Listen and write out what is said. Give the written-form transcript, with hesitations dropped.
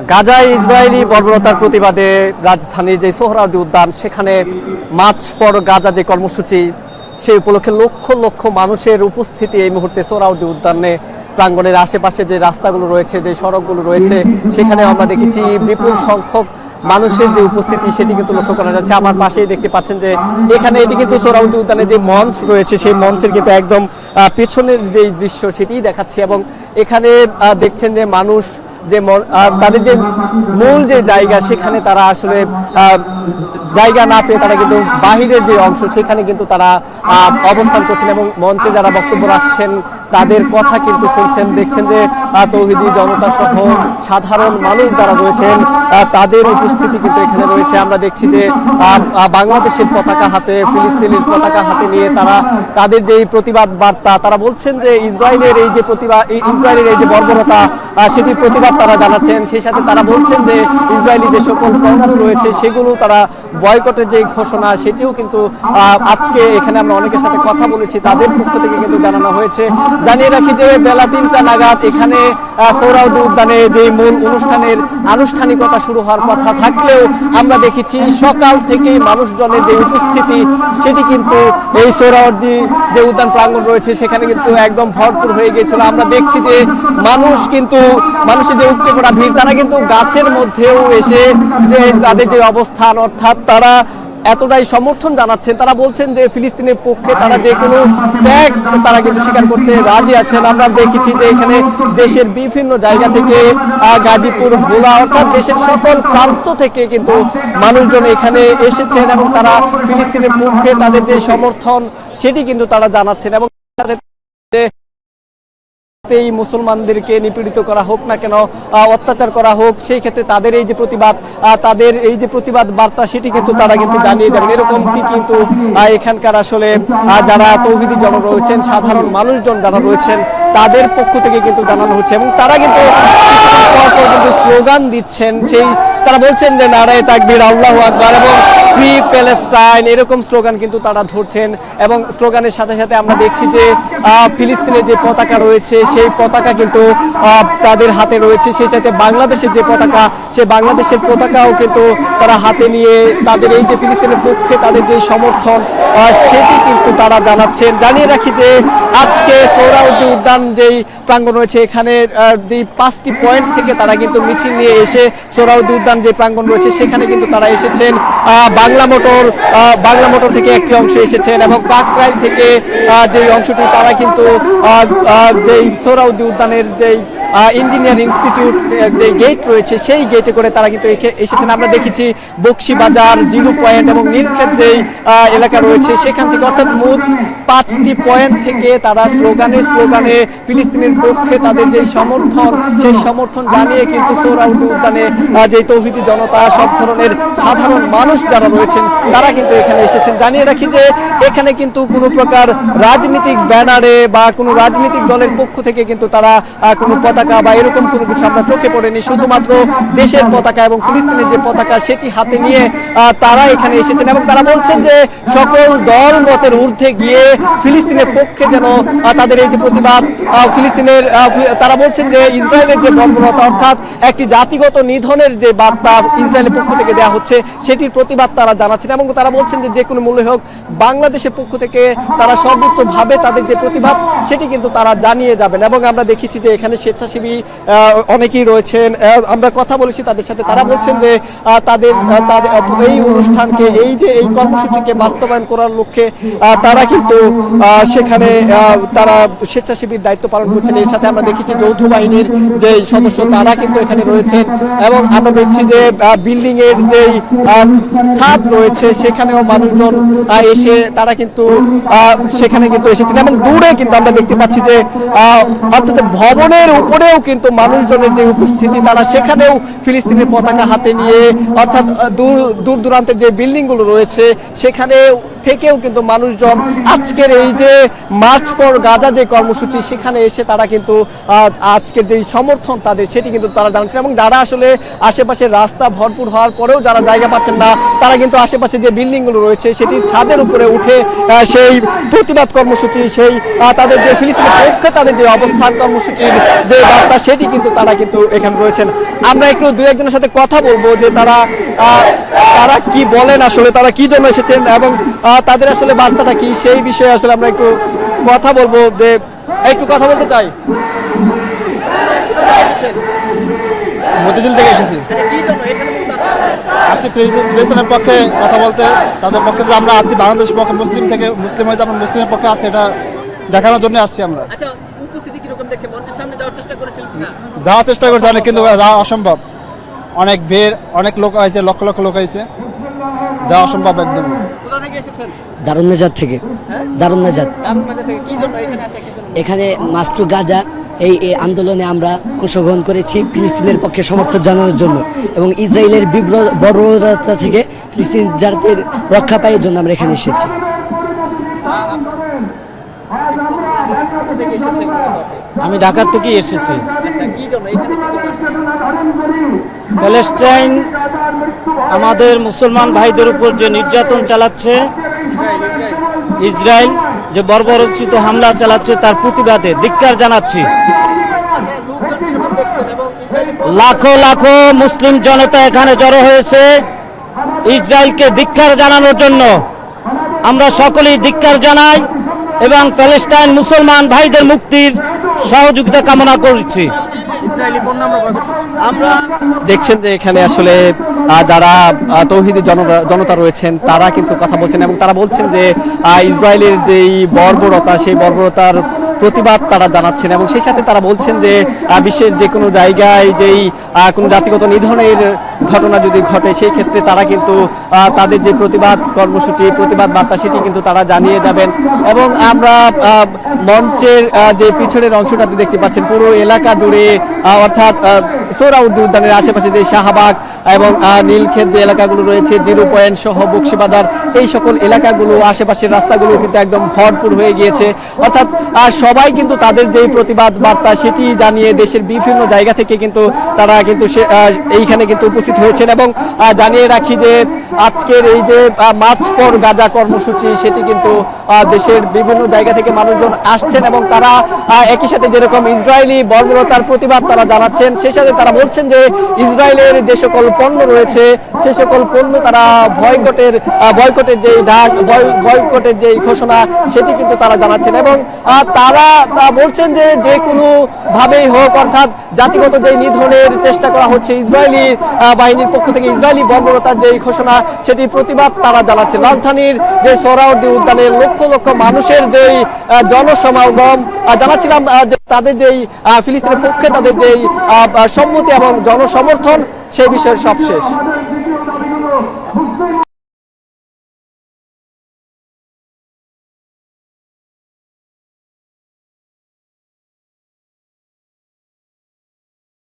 গাজায় ইসরায়েলি বর্বরতার প্রতিবাদে রাজধানীর যে সোহরাওয়ার্দী উদ্যান সেখানে মার্চ ফর গাজা যে কর্মসূচি সেই উপলক্ষে লক্ষ লক্ষ মানুষের উপস্থিতি এই মুহূর্তে সোহরাওয়ার্দী উদ্যানে প্রাঙ্গণের আশেপাশে যে রাস্তাগুলো রয়েছে যে সড়কগুলো রয়েছে সেখানে আমরা দেখেছি বিপুল সংখ্যক মানুষের যে উপস্থিতি সেটি কিন্তু লক্ষ্য করা যাচ্ছে। আমার পাশেই দেখতে পাচ্ছেন যে এখানে এটি কিন্তু সোহরাওয়ার্দী উদ্যানে যে মঞ্চ রয়েছে সেই মঞ্চের কিন্তু একদম পেছনের যে দৃশ্য সেটিই দেখাচ্ছে এবং এখানে দেখছেন যে মানুষ যে তাদের যে মূল যে জায়গা সেখানে তারা আসলে জায়গা না পেয়ে তারা কিন্তু বাহিরের যে অংশ সেখানে কিন্তু তারা অবস্থান করছেন এবং মঞ্চে যারা বক্তব্য রাখছেন তাদের কথা কিন্তু শুনছেন। দেখছেন যে তৌহিদি জনতা সহ সাধারণ মানুষ যারা রয়েছেন তাদের উপস্থিতি কিন্তু এখানে রয়েছে। আমরা দেখছি যে বাংলাদেশের পতাকা হাতে ফিলিস্তিনের পতাকা হাতে নিয়ে তারা তাদের যে প্রতিবাদ বার্তা তারা বলছেন যে ইসরায়েলের এই যে ইসরায়েলের এই যে বর্বরতা সেটির প্রতিবাদ তারা জানাচ্ছেন। সেই সাথে তারা বলছেন যে ইসরায়েলি যে সকল পণ্য রয়েছে সেগুলো তারা বয়কটের যে ঘোষণা সেটিও কিন্তু আজকে এখানে আমরা অনেকের সাথে কথা বলেছি তাদের পক্ষ থেকে কিন্তু জানানো হয়েছে। জানিয়ে রাখি যে বেলা ৩টা নাগাদ এখানে সোহরাওয়ার্দী উদ্যানে যে মূল অনুষ্ঠানের আনুষ্ঠানিকতা শুরু হওয়ার কথা থাকলেও আমরা দেখেছি সকাল থেকেই মানুষজনের যে উপস্থিতি সেটি কিন্তু এই সোহরাওয়ার্দী যে উদ্যান প্রাঙ্গণ রয়েছে সেখানে কিন্তু একদম ভরপুর হয়ে গিয়েছিল। আমরা দেখছি যে মানুষের যে উপচে পড়া ভিড় তারা কিন্তু গাছের মধ্যেও এসে যে তাদের যে অবস্থান অর্থাৎ তারা এতটাই সমর্থন জানাচ্ছেন। তারা বলছেন যে ফিলিস্তিনের পক্ষে তারা যে কোনো ত্যাগ তারা কিন্তু স্বীকার করতে রাজি আছেন। আমরা দেখেছি যে এখানে দেশের বিভিন্ন জায়গা থেকে গাজীপুর ভোলা অর্থাৎ দেশের সকল প্রান্ত থেকে কিন্তু মানুষজন এখানে এসেছেন এবং তারা ফিলিস্তিনের পক্ষে তাদের যে সমর্থন সেটি কিন্তু তারা জানাচ্ছেন এবং এই মুসলমানদেরকে নিপীড়িত করা হোক না কেন অত্যাচার করা হোক সেই ক্ষেত্রে তাদের এই যে প্রতিবাদ বার্তা সেটি কিন্তু তারা কিন্তু জানিয়ে যাবেন এরকমটি কিন্তু এখানকার আসলে যারা তৌহিদি জন রয়েছেন সাধারণ মানুষজন যারা রয়েছেন তাদের পক্ষ থেকে কিন্তু জানানো হচ্ছে এবং তারা কিন্তু স্লোগান দিচ্ছেন। তারা বলছেন যে নারায়ে তাকবীর আল্লাহু আকবার এবং ফ্রি প্যালেস্টাইন এরকম স্লোগান কিন্তু তারা ধরছেন এবং স্লোগানের সাথে সাথে আমরা দেখছি যে ফিলিস্তিনের যে পতাকা রয়েছে সেই পতাকা কিন্তু তাদের হাতে রয়েছে। সেই সাথে বাংলাদেশের যে পতাকা সেই বাংলাদেশের পতাকাও কিন্তু তারা হাতে নিয়ে তাদের এই যে ফিলিস্তিনের পক্ষে তাদের যে সমর্থন সেটি কিন্তু তারা জানাচ্ছেন। জানিয়ে রাখি যে আজকে সোহরাওয়ার্দী উদ্যান যেই প্রাঙ্গণ রয়েছে এখানে যে 5টি পয়েন্ট থেকে তারা কিন্তু মিছিল নিয়ে এসে সোহরাওয়ার্দী উদ্যান যে প্রাঙ্গণ রয়েছে সেখানে কিন্তু তারা এসেছেন। বাংলা মোটর থেকে একটি অংশ এসেছেন এবং কাকরাইল থেকে যে অংশটি তারা কিন্তু যে সোহরাওয়ার্দী উদ্যানের যেই ইঞ্জিনিয়ারিং ইনস্টিটিউট যে গেট রয়েছে সেই গেটে করে তারা কিন্তু এসেছেন। আমরা দেখেছি বক্সিবাজার, জিরো পয়েন্ট এবং নীলক্ষেত যেই এলাকা রয়েছে সেখান থেকে অর্থাৎ মোট 5টি পয়েন্ট থেকে তারা স্লোগানে ফিলিস্তিনের পক্ষে তাদের যে সমর্থন সেই সমর্থন জানিয়ে কিন্তু সোহরাওয়ার্দী উদ্যানে যে তৌহিদি জনতা সব ধরনের সাধারণ মানুষ যারা রয়েছেন তারা কিন্তু এখানে এসেছেন। জানিয়ে রাখি যে এখানে কিন্তু কোনো প্রকার রাজনৈতিক ব্যানারে বা কোনো রাজনৈতিক দলের পক্ষ থেকে কিন্তু তারা কোনো পতাকা বা এরকম কোনো কিছু আমরা চোখে পড়েনি। শুধুমাত্র দেশের পতাকা এবং ফিলিস্তিনের যে পতাকা সেটি হাতে নিয়ে তারা এখানে এসেছেন এবং তারা বলছেন যে সকল দল মতের ঊর্ধ্বে গিয়ে ফিলিস্তিনের পক্ষে যেন তাদের এই যে প্রতিবাদ তারা বলছেন যে ইসরায়েলের যে বর্বরতা অর্থাৎ একটি জাতিগত নিধনের যে বার্তা ইসরায়েলের পক্ষ থেকে দেওয়া হচ্ছে সেটির প্রতিবাদ তারা জানাচ্ছেন এবং তারা বলছেন যে কোনো মূল্যে হোক বাংলাদেশের পক্ষ থেকে তারা সর্বোচ্চভাবে তাদের যে প্রতিবাদ সেটি কিন্তু তারা জানিয়ে যাবেন। এবং আমরা দেখেছি যে এখানে স্বেচ্ছাসেবী অনেকেই রয়েছেন, আমরা কথা বলেছি তাদের সাথে। তারা বলছেন যে তাদের এই অনুষ্ঠানকে এই কর্মসূচিকে বাস্তবায়ন করার লক্ষ্যে তারা কিন্তু সেখানে তারা স্বেচ্ছাসেবীর দায়িত্ব পালন করছেন। এর সাথে আমরা দেখেছি যৌথ বাহিনীর যে সদস্য তারা কিন্তু এখানে রয়েছেন এবং আমরা দেখছি যে বিল্ডিং এর যে ছাদ রয়েছে সেখানেও মানুষজন এসে তারা কিন্তু সেখানে কিন্তু এসেছেন এবং দূরে কিন্তু আমরা দেখতে পাচ্ছি যে অর্থাৎ ভবনের উপরেও কিন্তু মানুষজনের যে উপস্থিতি তারা সেখানেও ফিলিস্তিনের পতাকা হাতে নিয়ে অর্থাৎ দূর দূরান্তের যে বিল্ডিং গুলো রয়েছে সেখানে থেকেও কিন্তু মানুষজন আজকের এই যে মার্চ ফর গাজা যে কর্মসূচি সেখানে এসে তারা কিন্তু আজকের যে সমর্থন তাদের সেটি কিন্তু তারা জানাচ্ছেন। এবং যারা আসলে আশেপাশে রাস্তা ভরপুর হওয়ার পরেও যারা জায়গা পাচ্ছেন না তারা কিন্তু আশেপাশে যে বিল্ডিংগুলো রয়েছে সেটির ছাদের উপরে উঠে সেই প্রতিবাদ কর্মসূচি সেই তাদের যে ফিলিস্তিনের পক্ষে তাদের যে অবস্থান কর্মসূচির যে বার্তা সেটি কিন্তু তারা কিন্তু এখানে রয়েছেন। আমরা একটু দু একজনের সাথে কথা বলবো যে তারা কি বলেন, আসলে তারা কি জন্য এসেছেন এবং তাদের আসলে বার্তাটা কি সেই বিষয়ে আসলে আমরা একটু কথা বলবো। যে একটু কথা বলতে চাই। মতিঝিল থেকে এসেছি, আসছি ফিলিস্তিনের পক্ষে কথা বলতে, তাদের পক্ষে যে আমরা আছি, বাংলাদেশের পক্ষে মুসলিম থেকে মুসলিম হয়েছে আমরা মুসলিমের পক্ষে আছি এটা দেখানোর জন্য আসছি আমরা। যাওয়ার চেষ্টা করছি অনেক, কিন্তু যাওয়া অসম্ভব। অনেক ভিড়, অনেক লোক আছে, লক্ষ লক্ষ লোক আছে, যাওয়া অসম্ভব একদম। দারুন নাজাত থেকে। দারুন নাজাত এখানে মাস্টু গাজা এই আন্দোলনে আমরা অংশগ্রহণ করেছি ফিলিস্তিনের পক্ষে সমর্থন জানানোর জন্য এবং ইসরায়েলের বর্বরতা থেকে ফিলিস্তিন জাতির রক্ষা পাওয়ার জন্য আমরা এখানে এসেছি। আমি ঢাকার থেকেই এসেছি। প্যালেস্টাইন আমাদের মুসলমান ভাইদের উপর যে নির্যাতন চালাচ্ছে, ইসরায়েল যে বর্বরোচিত হামলা চালাচ্ছে তার প্রতিবাদে ধিক্কার জানাচ্ছি। লাখো লাখো মুসলিম জনতা এখানে জড়ো হয়েছে ইসরায়েলকে ধিক্কার জানানোর জন্য। আমরা সকলেই ধিক্কার জানাই এবং প্যালেস্টাইন মুসলমান ভাইদের মুক্তির সহযোগিতা কামনা করছি। আমরা দেখছেন যে এখানে আসলে যারা তৌহিদি জনতা রয়েছেন তারা কিন্তু কথা বলছেন এবং তারা বলছেন যে ইসরায়েলের যেই বর্বরতা সেই বর্বরতার প্রতিবাদ তারা জানাচ্ছেন এবং সেই সাথে তারা বলছেন যে বিশ্বের যে কোনো জায়গায় যেই কোনো জাতিগত নিধনের ঘটনা যদি ঘটে সেই ক্ষেত্রে তারা কিন্তু তাদের যে প্রতিবাদ কর্মসূচি প্রতিবাদ বার্তা সেটি কিন্তু তারা জানিয়ে যাবেন। এবং আমরা মঞ্চের যে পিছনের অংশটাতে দেখতে পাচ্ছেন পুরো এলাকা জুড়ে অর্থাৎ সোহরাওয়ার্দী উদ্যানের আশেপাশে যে শাহবাগ এবং নীলক্ষেত যে এলাকাগুলো রয়েছে, জিরো পয়েন্ট সহ বক্সিবাজার, এই সকল এলাকাগুলো আশেপাশের রাস্তাগুলো কিন্তু একদম ভরপুর হয়ে গিয়েছে। অর্থাৎ সবাই কিন্তু তাদের যে প্রতিবাদ বার্তা সেটি জানিয়ে দেশের বিভিন্ন জায়গা থেকে কিন্তু তারা কিন্তু এইখানে কিন্তু উপস্থিত হয়েছেন। এবং জানিয়ে রাখি যে আজকের এই যে মার্চ ফর গাজা কর্মসূচি সেটি কিন্তু দেশের বিভিন্ন জায়গা থেকে মানুষজন আসছেন এবং তারা একই সাথে যেরকম ইসরায়েলি বর্বরতার প্রতিবাদ তারা জানাচ্ছেন সেই সাথে তারা বলছেন যে ইসরায়েলের যে সকল পণ্য রয়েছে সে সকল পণ্য তারা বয়কটের যে ডাক বয়কটের যে ঘোষণা সেটি কিন্তু তারা জানাচ্ছেন। এবং তারা বলছেন যে যে কোনো ভাবেই হোক অর্থাৎ জাতিগত যে নিধনের চেষ্টা করা হচ্ছে ইসরায়েলি বাহিনীর পক্ষ থেকে ইসরায়েলি বর্বরতার যে ঘোষণা সেটি প্রতিবাদ তারা জানাচ্ছেন। রাজধানীর যে সোহরাওয়ার্দী উদ্যানে লক্ষ লক্ষ মানুষের যেই জনসমাগম জানাচ্ছিলাম যে তাদের যেই ফিলিস্তিনের পক্ষে তাদের যেই সম্মতি এবং জনসমর্থন সেই বিষয়ের সব শেষ।